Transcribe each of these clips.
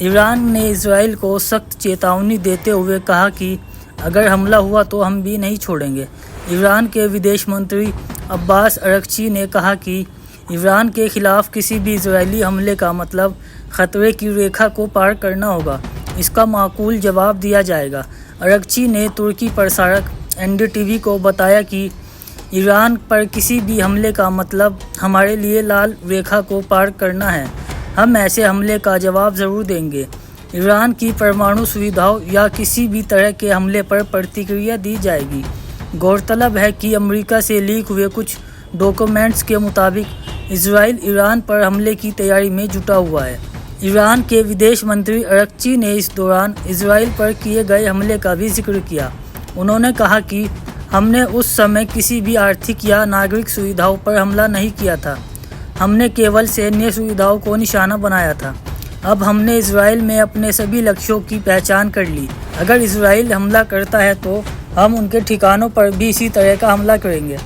Iran ने Israel को सख्त चेतावनी देते हुए कहा कि अगर हमला हुआ तो हम भी नहीं छोड़ेंगे। ईरान के विदेश मंत्री अब्बास अरगची ने कहा कि ईरान के खिलाफ किसी भी इजरायली हमले का मतलब खतरे की रेखा को पार करना होगा। इसका माकूल जवाब दिया जाएगा। अरगची ने तुर्की प्रसारक एनडीटीवी को बताया कि ईरान पर किसी भी हमले का मतलब हमारे लिए लाल रेखा को पार करना है। हम ऐसे हमले का जवाब ज़रूर देंगे। ईरान की परमाणु सुविधाओं या किसी भी तरह के हमले पर प्रतिक्रिया दी जाएगी। गौरतलब है कि अमेरिका से लीक हुए कुछ डॉक्यूमेंट्स के मुताबिक इजराइल ईरान पर हमले की तैयारी में जुटा हुआ है। ईरान के विदेश मंत्री अरगची ने इस दौरान इजराइल पर किए गए हमले का भी जिक्र किया। उन्होंने कहा कि हमने उस समय किसी भी आर्थिक या नागरिक सुविधाओं पर हमला नहीं किया था। हमने केवल सैन्य सुविधाओं को निशाना बनाया था। अब हमने इजराइल में अपने सभी लक्ष्यों की पहचान कर ली। अगर इजराइल हमला करता है तो हम उनके ठिकानों पर भी इसी तरह का हमला करेंगे।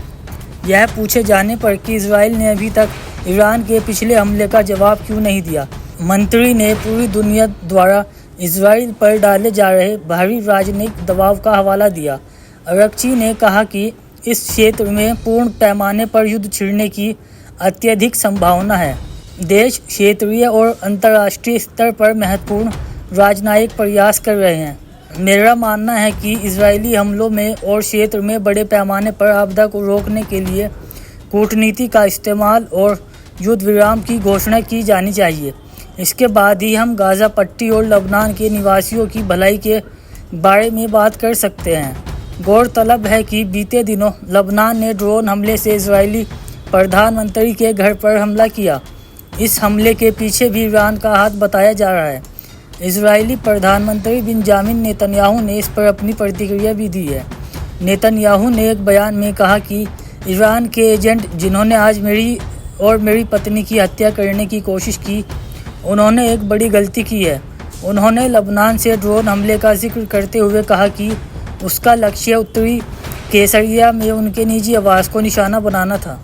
यह पूछे जाने पर कि इजराइल ने अभी तक ईरान के पिछले हमले का जवाब क्यों नहीं दिया, मंत्री ने पूरी दुनिया द्वारा इजराइल पर डाले जा रहे भारी राजनयिक दबाव का हवाला दिया। अरगची ने कहा कि इस क्षेत्र में पूर्ण पैमाने पर युद्ध छिड़ने की अत्यधिक संभावना है। देश क्षेत्रीय और अंतर्राष्ट्रीय स्तर पर महत्वपूर्ण राजनयिक प्रयास कर रहे हैं। मेरा मानना है कि इजरायली हमलों में और क्षेत्र में बड़े पैमाने पर आपदा को रोकने के लिए कूटनीति का इस्तेमाल और युद्ध विराम की घोषणा की जानी चाहिए। इसके बाद ही हम गाज़ा पट्टी और लबनान के निवासियों की भलाई के बारे में बात कर सकते हैं। गौरतलब है कि बीते दिनों लबनान ने ड्रोन हमले से इजरायली प्रधानमंत्री के घर पर हमला किया। इस हमले के पीछे भी ईरान का हाथ बताया जा रहा है। इजरायली प्रधानमंत्री बेंजामिन नेतन्याहू ने इस पर अपनी प्रतिक्रिया भी दी है। नेतन्याहू ने एक बयान में कहा कि ईरान के एजेंट जिन्होंने आज मेरी और मेरी पत्नी की हत्या करने की कोशिश की, उन्होंने एक बड़ी गलती की है। उन्होंने लबनान से ड्रोन हमले का जिक्र करते हुए कहा कि उसका लक्ष्य उत्तरी कैसरिया में उनके निजी आवास को निशाना बनाना था।